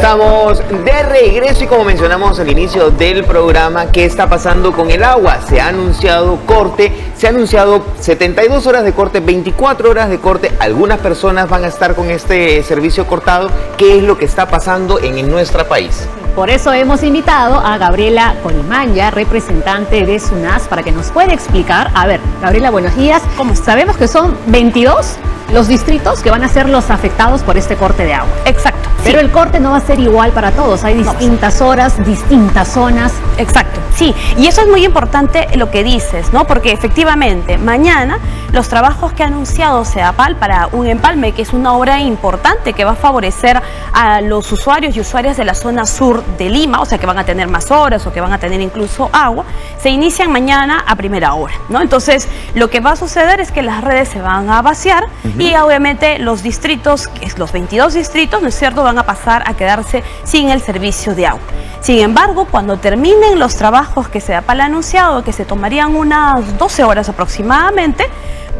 Estamos de regreso y como mencionamos al inicio del programa, ¿qué está pasando con el agua? Se ha anunciado corte, se ha anunciado 72 horas de corte, 24 horas de corte. Algunas personas van a estar con este servicio cortado. ¿Qué es lo que está pasando en nuestro país? Por eso hemos invitado a Gabriela Corimanya, representante de SUNAS, para que nos pueda explicar. A ver, Gabriela, buenos días. Como sabemos que son 22 los distritos que van a ser los afectados por este corte de agua. Exacto. Pero sí, el corte no va a ser igual para todos. Hay distintas horas, distintas zonas. Exacto, sí. Y eso es muy importante lo que dices, ¿no? Porque efectivamente, mañana los trabajos que ha anunciado CEDAPAL para un empalme, que es una obra importante que va a favorecer a los usuarios y usuarias de la zona sur de Lima, o sea, que van a tener más horas o que van a tener incluso agua, se inician mañana a primera hora, ¿no? Entonces, lo que va a suceder es que las redes se van a vaciar y obviamente los distritos, que es los 22 distritos, ¿no es cierto?, van a pasar a quedarse sin el servicio de agua. Sin embargo, cuando terminen los trabajos que CEDAPAL ha anunciado, que se tomarían unas 12 horas aproximadamente,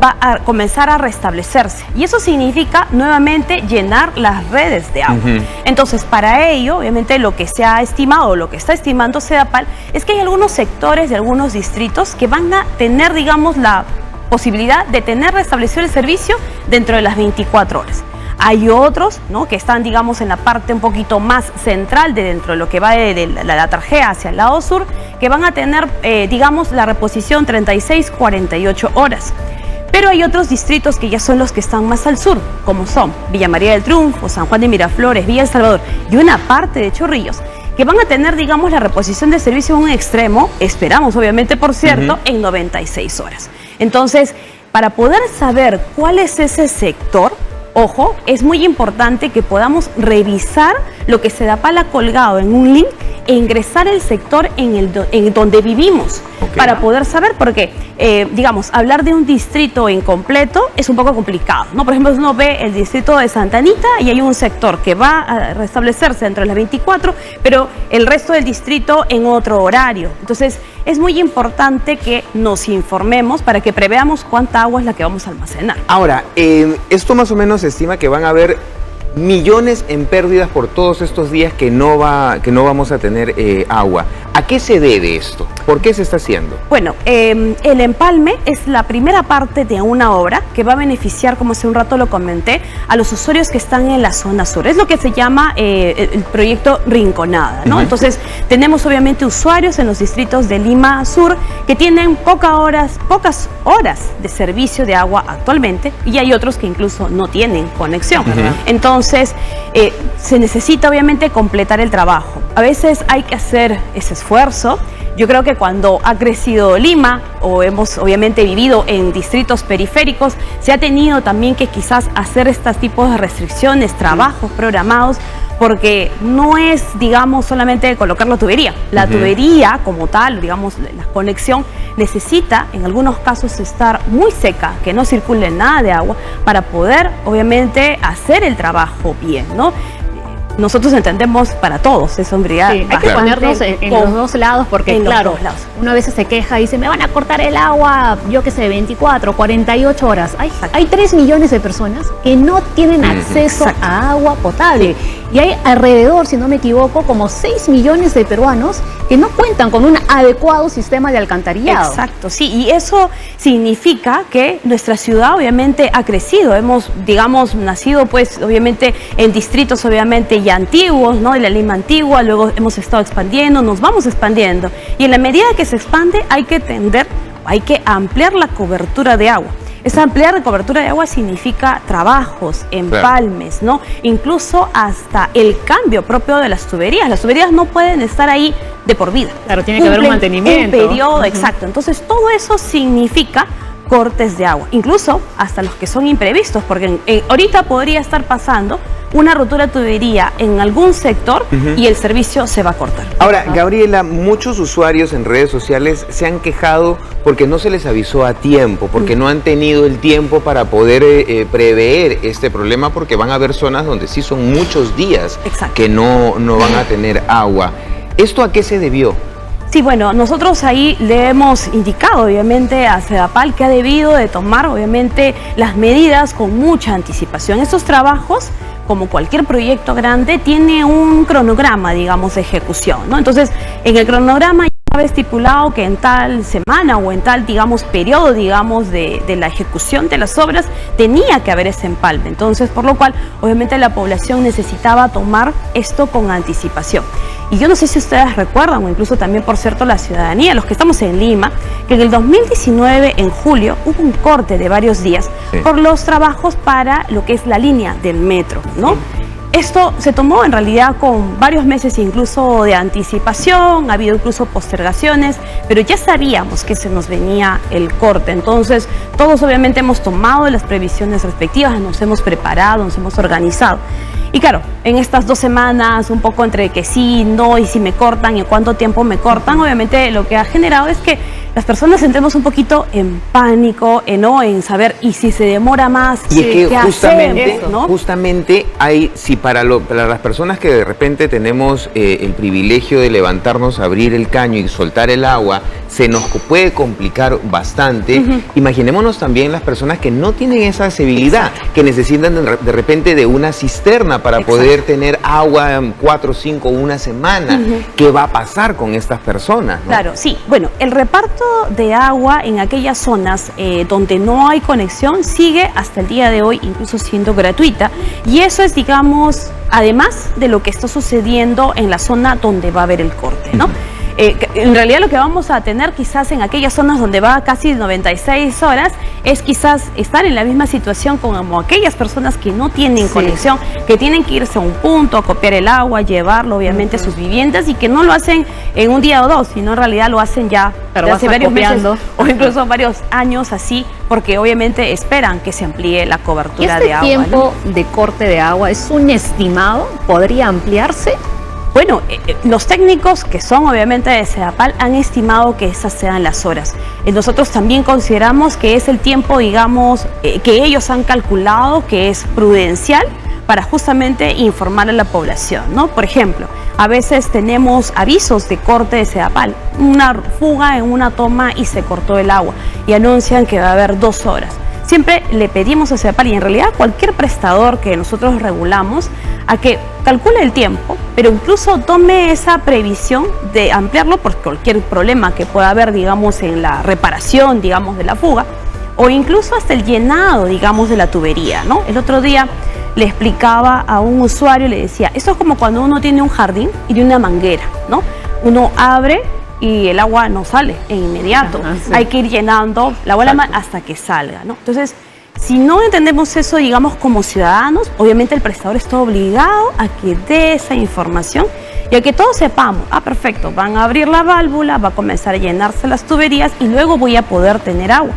va a comenzar a restablecerse. Y eso significa nuevamente llenar las redes de agua. Entonces, para ello, obviamente, lo que se ha estimado, lo que está estimando CEDAPAL, es que hay algunos sectores de algunos distritos que van a tener, digamos, la posibilidad de tener restablecido el servicio dentro de las 24 horas. Hay otros, ¿no?, que están, digamos, en la parte un poquito más central de dentro de lo que va de la Tarjea hacia el lado sur, que van a tener, digamos, la reposición 36-48 horas. Pero hay otros distritos que ya son los que están más al sur, como son Villa María del Triunfo, San Juan de Miraflores, Villa El Salvador y una parte de Chorrillos, que van a tener, digamos, la reposición de servicio en un extremo, esperamos obviamente, por cierto, en 96 horas. Entonces, para poder saber cuál es ese sector, ojo, es muy importante que podamos revisar lo que CEDAPAL ha colgado en un link e ingresar el sector en donde vivimos, para poder saber, porque, digamos, hablar de un distrito en completo es un poco complicado, ¿no? Por ejemplo, uno ve el distrito de Santa Anita y hay un sector que va a restablecerse dentro de las 24, pero el resto del distrito en otro horario. Entonces, es muy importante que nos informemos para que preveamos cuánta agua es la que vamos a almacenar. Ahora, esto más o menos se estima que van a haber millones en pérdidas por todos estos días que no vamos a tener agua. ¿A qué se debe esto? ¿Por qué se está haciendo? Bueno, el empalme es la primera parte de una obra que va a beneficiar, como hace un rato lo comenté, a los usuarios que están en la zona sur. Es lo que se llama el proyecto Rinconada, ¿no? Entonces, tenemos obviamente usuarios en los distritos de Lima Sur que tienen pocas horas de servicio de agua actualmente, y hay otros que incluso no tienen conexión. Entonces, se necesita obviamente completar el trabajo. A veces hay que hacer ese esfuerzo. Yo creo que cuando ha crecido Lima, o hemos obviamente vivido en distritos periféricos, se ha tenido también que quizás hacer estos tipos de restricciones, trabajos programados, porque no es, digamos, solamente colocar la tubería. La tubería como tal, digamos, la conexión, necesita en algunos casos estar muy seca, que no circule nada de agua, para poder obviamente hacer el trabajo bien, ¿no? Nosotros entendemos para todos, es sombría. Sí, hay que ponernos en los dos lados, porque claro, uno a veces se queja y dice, me van a cortar el agua, yo qué sé, 24, 48 horas. Hay 3 millones de personas que no tienen acceso a agua potable. Y hay alrededor, si no me equivoco, como 6 millones de peruanos que no cuentan con un adecuado sistema de alcantarillado. Exacto, sí, y eso significa que nuestra ciudad obviamente ha crecido. Hemos, digamos, nacido pues obviamente en distritos obviamente ya antiguos, ¿no? De la Lima antigua, luego hemos estado expandiendo, nos vamos expandiendo. Y en la medida que se expande hay que ampliar la cobertura de agua. Esa ampliar la cobertura de agua significa trabajos, empalmes, ¿no? Incluso hasta el cambio propio de las tuberías. Las tuberías no pueden estar ahí de por vida. Claro, tiene que haber un mantenimiento. Un periodo, exacto. Entonces, todo eso significa cortes de agua, incluso hasta los que son imprevistos, porque ahorita podría estar pasando una rotura de tubería en algún sector y el servicio se va a cortar. Ahora, Gabriela, muchos usuarios en redes sociales se han quejado porque no se les avisó a tiempo, porque no han tenido el tiempo para poder prever este problema, porque van a haber zonas donde sí son muchos días que no van a tener agua. ¿Esto a qué se debió? Sí, bueno, nosotros ahí le hemos indicado obviamente a CEDAPAL que ha debido de tomar obviamente las medidas con mucha anticipación. Estos trabajos como cualquier proyecto grande, tiene un cronograma, digamos, de ejecución, ¿no? Entonces, en el cronograma estaba estipulado que en tal semana o en tal, digamos, periodo, digamos, de la ejecución de las obras tenía que haber ese empalme. Entonces, por lo cual, obviamente la población necesitaba tomar esto con anticipación. Y yo no sé si ustedes recuerdan, o incluso también, por cierto, la ciudadanía, los que estamos en Lima, que en el 2019, en julio, hubo un corte de varios días por los trabajos para lo que es la línea del metro, ¿no? Esto se tomó en realidad con varios meses incluso de anticipación, ha habido incluso postergaciones, pero ya sabíamos que se nos venía el corte. Entonces, todos obviamente hemos tomado las previsiones respectivas, nos hemos preparado, nos hemos organizado. Y claro, en estas 2 semanas, un poco entre que sí, no, y si me cortan y cuánto tiempo me cortan, obviamente lo que ha generado es que las personas entremos un poquito en pánico, ¿no? En saber, y si se demora más, y es que ¿qué justamente, hacemos, ¿no? justamente hay, si para las personas que de repente tenemos el privilegio de levantarnos, abrir el caño y soltar el agua, se nos puede complicar bastante. Imaginémonos también las personas que no tienen esa accesibilidad, que necesitan de repente de una cisterna para poder tener agua 4, 5, una semana. ¿Qué va a pasar con estas personas, ¿no? Claro, sí. Bueno, el reparto de agua en aquellas zonas donde no hay conexión sigue hasta el día de hoy, incluso siendo gratuita. Y eso es, digamos, además de lo que está sucediendo en la zona donde va a haber el corte, ¿no? En realidad lo que vamos a tener quizás en aquellas zonas donde va casi 96 horas es quizás estar en la misma situación como aquellas personas que no tienen conexión, que tienen que irse a un punto, a copiar el agua, llevarlo obviamente a sus viviendas, y que no lo hacen en un día o dos, sino en realidad lo hacen ya hace varios meses o incluso varios años así, porque obviamente esperan que se amplíe la cobertura de agua. ¿Y este tiempo de corte de agua es un estimado? ¿Podría ampliarse? Bueno, los técnicos que son obviamente de SEDAPAL han estimado que esas sean las horas. Nosotros también consideramos que es el tiempo, digamos, que ellos han calculado que es prudencial para justamente informar a la población, ¿no? Por ejemplo, a veces tenemos avisos de corte de SEDAPAL, una fuga en una toma y se cortó el agua y anuncian que va a haber 2 horas. Siempre le pedimos a SEDAPAL, y en realidad cualquier prestador que nosotros regulamos, a que calcule el tiempo, pero incluso tome esa previsión de ampliarlo por cualquier problema que pueda haber, digamos, en la reparación, digamos, de la fuga, o incluso hasta el llenado, digamos, de la tubería, ¿no? El otro día le explicaba a un usuario, le decía, esto es como cuando uno tiene un jardín y tiene una manguera, ¿no? Uno abre y el agua no sale en inmediato. Hay que ir llenando la bola hasta que salga, ¿no? Entonces, si no entendemos eso, digamos, como ciudadanos, obviamente el prestador está obligado a que dé esa información y a que todos sepamos, perfecto, van a abrir la válvula, va a comenzar a llenarse las tuberías y luego voy a poder tener agua.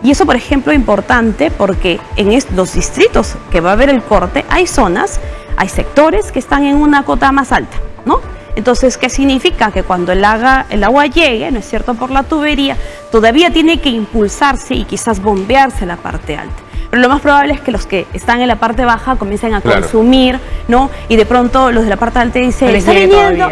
Y eso, por ejemplo, es importante porque en los distritos que va a haber el corte, hay zonas, hay sectores que están en una cota más alta, ¿no? Entonces, ¿qué significa? Que cuando el agua llegue, ¿no es cierto?, por la tubería, todavía tiene que impulsarse y quizás bombearse la parte alta. Pero lo más probable es que los que están en la parte baja comiencen a consumir, ¿no? Y de pronto los de la parte alta dicen, está viniendo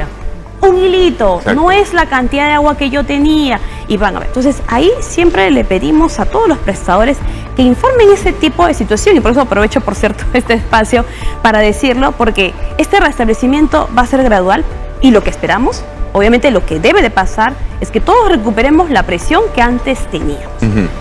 un hilito, no es la cantidad de agua que yo tenía, y van a ver. Entonces, ahí siempre le pedimos a todos los prestadores que informen ese tipo de situación, y por eso aprovecho, por cierto, este espacio para decirlo, porque este restablecimiento va a ser gradual, y lo que esperamos, obviamente lo que debe de pasar, es que todos recuperemos la presión que antes teníamos.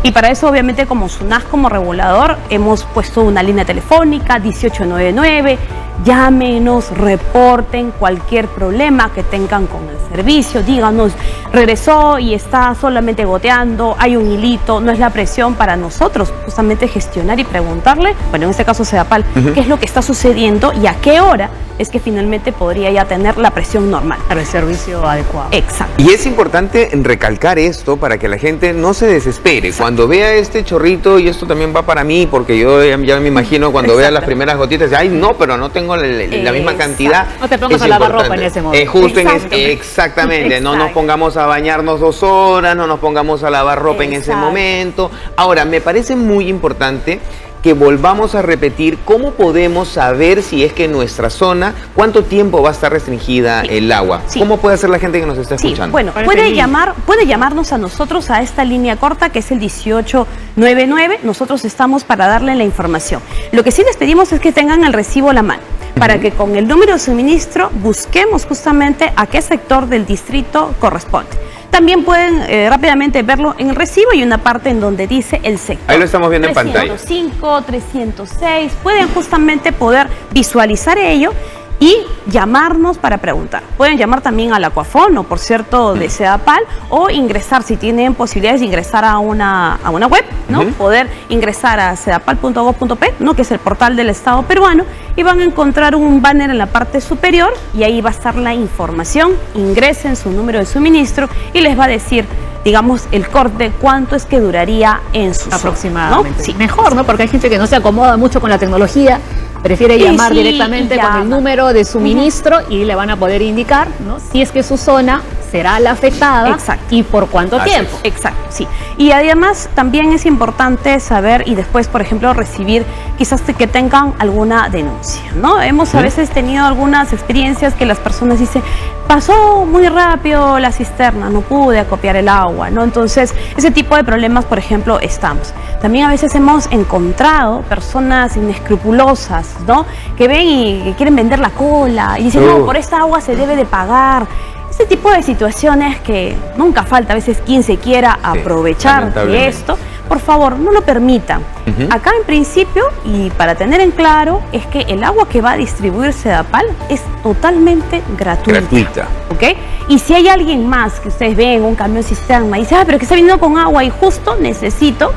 Y para eso, obviamente, como SUNAS, como regulador, hemos puesto una línea telefónica, 1899, llámenos, reporten cualquier problema que tengan con el servicio, díganos, regresó y está solamente goteando, hay un hilito, no es la presión, para nosotros justamente gestionar y preguntarle, bueno, en este caso SEDAPAL, qué es lo que está sucediendo y a qué hora es que finalmente podría ya tener la presión normal. Para el servicio adecuado. Exacto. Y es importante recalcar esto para que la gente no se desespere. Cuando vea este chorrito, y esto también va para mí, porque yo ya me imagino cuando vea las primeras gotitas, ay, no, pero no tengo la misma cantidad. No te pongas a lavar ropa en ese momento. Justo exactamente. No nos pongamos a bañarnos 2 horas, no nos pongamos a lavar ropa en ese momento. Ahora, me parece muy importante que volvamos a repetir cómo podemos saber si es que en nuestra zona, cuánto tiempo va a estar restringida el agua. Sí. ¿Cómo puede hacer la gente que nos está escuchando? Bueno, puede llamarnos a nosotros a esta línea corta que es el 1899. Nosotros estamos para darle la información. Lo que sí les pedimos es que tengan el recibo a la mano, para que con el número de suministro busquemos justamente a qué sector del distrito corresponde. También pueden rápidamente verlo en el recibo y una parte en donde dice el sector. Ahí lo estamos viendo en pantalla. 305, 306, pueden justamente poder visualizar ello y llamarnos para preguntar. Pueden llamar también al Aquafón o, por cierto, de Sedapal, o ingresar, si tienen posibilidades de ingresar a una web, ¿no? Poder ingresar a sedapal.gov.p, ¿no? Que es el portal del Estado peruano, y van a encontrar un banner en la parte superior y ahí va a estar la información. Ingresen su número de suministro y les va a decir, digamos, el corte, cuánto es que duraría en su aproximadamente. zona, ¿no? Sí. Mejor, ¿no? Porque hay gente que no se acomoda mucho con la tecnología, prefiere llamar directamente con el número de suministro y le van a poder indicar, ¿no? Si es que su zona será la afectada. Exacto. Y por cuánto tiempo. Exacto, sí. Y además también es importante saber y después, por ejemplo, recibir quizás que tengan alguna denuncia, ¿no? Hemos a veces tenido algunas experiencias que las personas dicen, pasó muy rápido la cisterna, no pude acopiar el agua, ¿no? Entonces, ese tipo de problemas, por ejemplo, estamos. También a veces hemos encontrado personas inescrupulosas, ¿no? Que ven y que quieren vender la cola y dicen, no, por esta agua se debe de pagar. Ese tipo de situaciones que nunca falta, a veces quien se quiera aprovechar de esto, por favor, no lo permitan. Acá en principio, y para tener en claro, es que el agua que va a distribuir Sedapal es totalmente gratuita. ¿Ok? Y si hay alguien más que ustedes ven, un camión cisterna, y dice, pero que está viniendo con agua y justo necesito,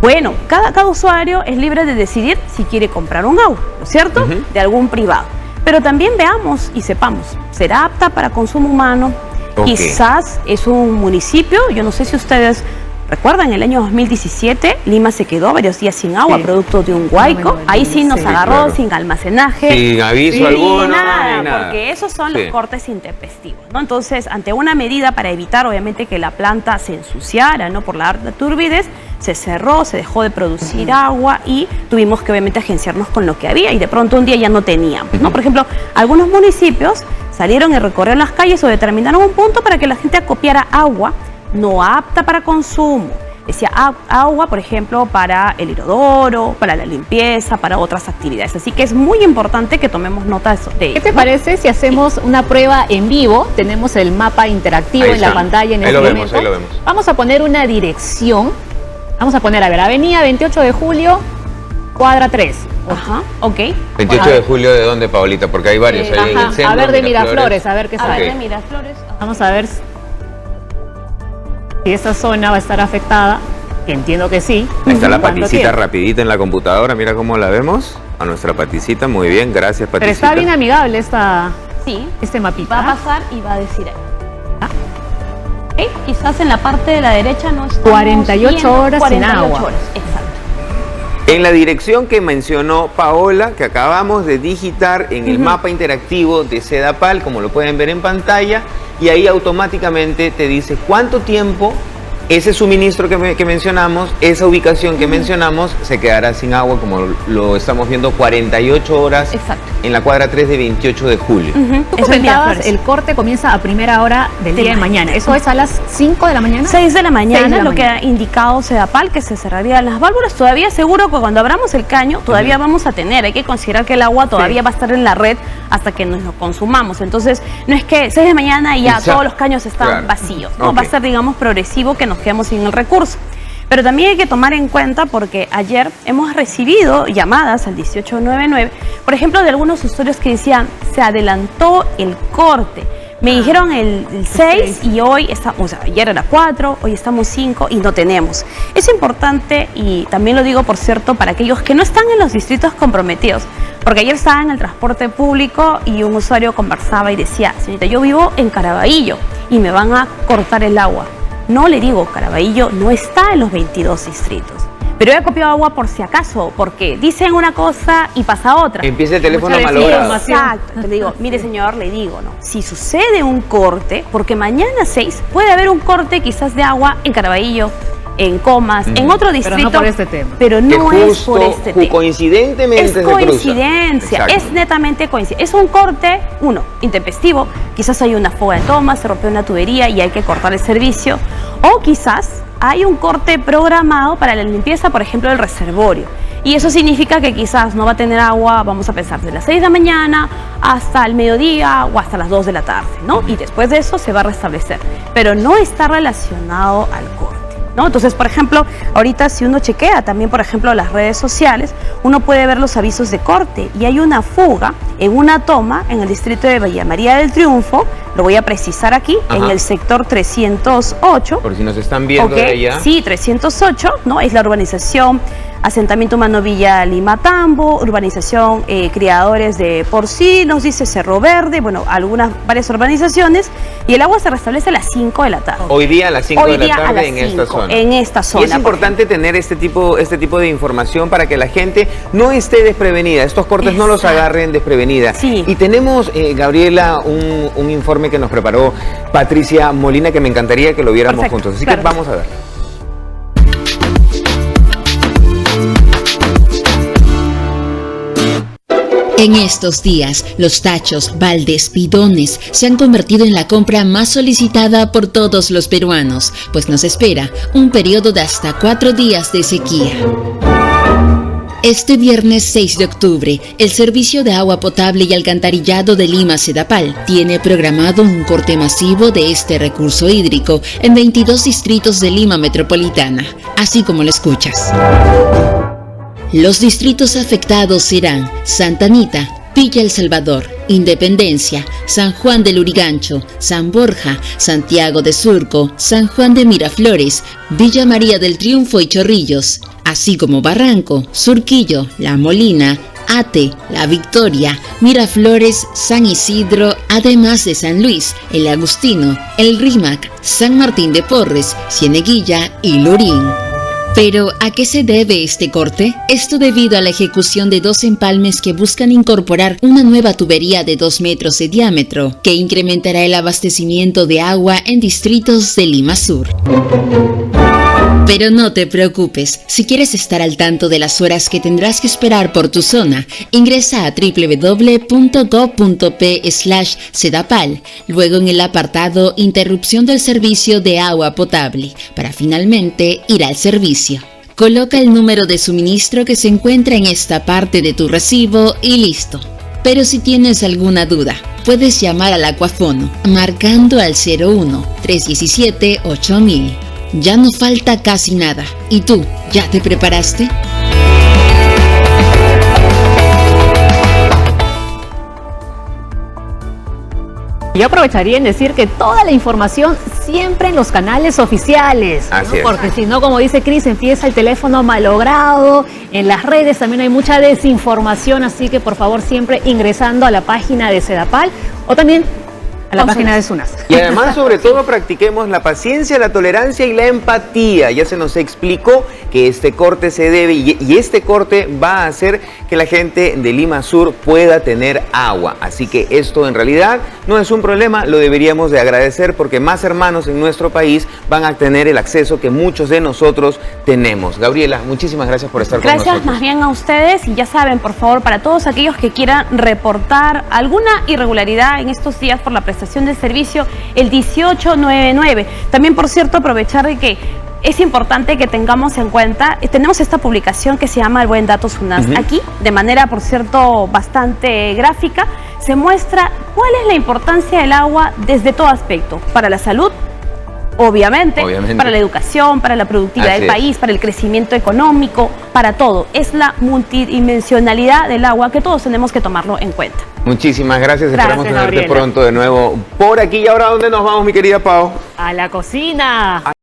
bueno, cada usuario es libre de decidir si quiere comprar un agua, ¿no es cierto? De algún privado. Pero también veamos y sepamos, ¿será apta para consumo humano? Quizás es un municipio, yo no sé si ustedes recuerdan, en el año 2017 Lima se quedó varios días sin agua, producto de un huaico. Ahí sí nos agarró sin almacenaje. Sin aviso alguno, nada, porque esos son los cortes intempestivos, ¿no? Entonces, ante una medida para evitar, obviamente, que la planta se ensuciara, ¿no? Por la alta turbidez, se cerró, se dejó de producir agua y tuvimos que, obviamente, agenciarnos con lo que había y de pronto un día ya no teníamos, ¿no? Por ejemplo, algunos municipios salieron y recorrieron las calles o determinaron un punto para que la gente acopiara agua no apta para consumo. Decía agua, por ejemplo, para el inodoro, para la limpieza, para otras actividades. Así que es muy importante que tomemos nota de eso. ¿Qué te parece si hacemos una prueba en vivo? Tenemos el mapa interactivo en la pantalla en este momento. Ahí lo vemos. Vamos a poner una dirección. Vamos a poner, a ver, Avenida 28 de Julio, cuadra 3. Ajá, ok. 28 de julio, ¿de dónde, Paolita? Porque hay varios ahí en el centro. A ver, de Miraflores, a ver qué sale. A ver, de Miraflores. Vamos a ver si esa zona va a estar afectada, que entiendo que sí. Ahí está la Paticita rapidita en la computadora, mira cómo la vemos. A nuestra Paticita, muy bien, gracias, Paticita. Pero está bien amigable este mapita. Va a pasar y va a decir ahí. ¿Okay? Quizás en la parte de la derecha no estamos 48 horas sin agua. Exacto. En la dirección que mencionó Paola, que acabamos de digitar en el mapa interactivo de Sedapal, como lo pueden ver en pantalla, y ahí automáticamente te dice cuánto tiempo ese suministro que mencionamos, esa ubicación que mencionamos, se quedará sin agua, como lo estamos viendo, 48 horas en la cuadra 3 de 28 de julio. Tú comentabas, el corte comienza a primera hora del día de mañana. ¿Eso es a las 5 de la mañana? 6 de la mañana, lo que ha indicado Sedapal, que se cerrarían las válvulas. Todavía seguro que cuando abramos el caño, todavía vamos a tener. Hay que considerar que el agua todavía va a estar en la red hasta que nos lo consumamos. Entonces, no es que 6 de la mañana y ya todos los caños están vacíos, ¿no? Va a ser, digamos, progresivo que nos quedemos sin el recurso. Pero también hay que tomar en cuenta, porque ayer hemos recibido llamadas al 1899, por ejemplo, de algunos usuarios que decían, se adelantó el corte. Me dijeron el 6 y hoy estamos, o sea, ayer era 4, hoy estamos 5 y no tenemos. Es importante, y también lo digo, por cierto, para aquellos que no están en los distritos comprometidos, porque ayer estaba en el transporte público y un usuario conversaba y decía, señorita, yo vivo en Caraballo y me van a cortar el agua. No, le digo, Caraballo no está en los 22 distritos. Pero he copiado agua por si acaso, porque dicen una cosa y pasa otra. Empieza el teléfono malogrado. Exacto. Le digo, mire señor, le digo, ¿no? Si sucede un corte, porque mañana 6 puede haber un corte quizás de agua en Caraballo, en Comas, en otro distrito. Pero no por este tema. Pero no que es por este tema. Coincidentemente es coincidencia, es netamente coincidencia. Es un corte, intempestivo. Quizás hay una fuga de toma, se rompió una tubería y hay que cortar el servicio. O quizás hay un corte programado para la limpieza, por ejemplo, del reservorio. Y eso significa que quizás no va a tener agua, vamos a pensar, de las 6 de la mañana hasta el mediodía o hasta las 2 de la tarde, ¿no? Y después de eso se va a restablecer. Pero no está relacionado al corte, ¿no? Entonces, por ejemplo, ahorita si uno chequea también, por ejemplo, las redes sociales, uno puede ver los avisos de corte y hay una fuga en una toma en el distrito de Villa María del Triunfo, lo voy a precisar aquí, en el sector 308. Por si nos están viendo de allá. Sí, 308, ¿no? Es la urbanización Asentamiento Humano Villa Limatambo, urbanización Criadores de Porcinos, dice Cerro Verde, bueno, varias urbanizaciones, y el agua se restablece a las 5 de la tarde. Hoy día a las 5 de la tarde en esta zona. En esta zona. Y es importante tener este tipo de información para que la gente no esté desprevenida, estos cortes no los agarren desprevenida. Sí. Y tenemos, Gabriela, un informe que nos preparó Patricia Molina que me encantaría que lo viéramos juntos, así que vamos a ver. En estos días, los tachos, baldes, bidones se han convertido en la compra más solicitada por todos los peruanos, pues nos espera un periodo de hasta 4 días de sequía. Este viernes 6 de octubre, el Servicio de Agua Potable y Alcantarillado de Lima, Sedapal, tiene programado un corte masivo de este recurso hídrico en 22 distritos de Lima metropolitana, así como lo escuchas. Los distritos afectados serán Santa Anita, Villa El Salvador, Independencia, San Juan del Lurigancho, San Borja, Santiago de Surco, San Juan de Miraflores, Villa María del Triunfo y Chorrillos, así como Barranco, Surquillo, La Molina, Ate, La Victoria, Miraflores, San Isidro, además de San Luis, El Agustino, El Rímac, San Martín de Porres, Cieneguilla y Lurín. Pero, ¿a qué se debe este corte? Esto debido a la ejecución de 2 empalmes que buscan incorporar una nueva tubería de 2 metros de diámetro, que incrementará el abastecimiento de agua en distritos de Lima Sur. Pero no te preocupes, si quieres estar al tanto de las horas que tendrás que esperar por tu zona, ingresa a www.go.p/sedapal, luego en el apartado Interrupción del servicio de agua potable, para finalmente ir al servicio. Coloca el número de suministro que se encuentra en esta parte de tu recibo y listo. Pero si tienes alguna duda, puedes llamar al Acuafono, marcando al 01-317-8000. Ya no falta casi nada. ¿Y tú, ya te preparaste? Yo aprovecharía en decir que toda la información siempre en los canales oficiales, ¿no? Así es. Porque si no, como dice Cris, empieza el teléfono malogrado, en las redes también hay mucha desinformación, así que por favor siempre ingresando a la página de Sedapal o también a la página de SUNAS. Y además, sobre todo, practiquemos la paciencia, la tolerancia y la empatía. Ya se nos explicó que este corte se debe y este corte va a hacer que la gente de Lima Sur pueda tener agua. Así que esto en realidad no es un problema, lo deberíamos de agradecer porque más hermanos en nuestro país van a tener el acceso que muchos de nosotros tenemos. Gabriela, muchísimas gracias por estar con nosotros. Gracias más bien a ustedes y ya saben, por favor, para todos aquellos que quieran reportar alguna irregularidad en estos días por la prestación del servicio, el 1899. También, por cierto, aprovechar de que es importante que tengamos en cuenta, tenemos esta publicación que se llama El Buen Dato SUNAS. Aquí, de manera, por cierto, bastante gráfica, se muestra cuál es la importancia del agua desde todo aspecto, para la salud, obviamente, para la educación, para la productividad del país, para el crecimiento económico, para todo. Es la multidimensionalidad del agua que todos tenemos que tomarlo en cuenta. Muchísimas gracias, esperamos tenerte Gabriela. pronto de nuevo por aquí. ¿Y ahora dónde nos vamos, mi querida Pau? A la cocina.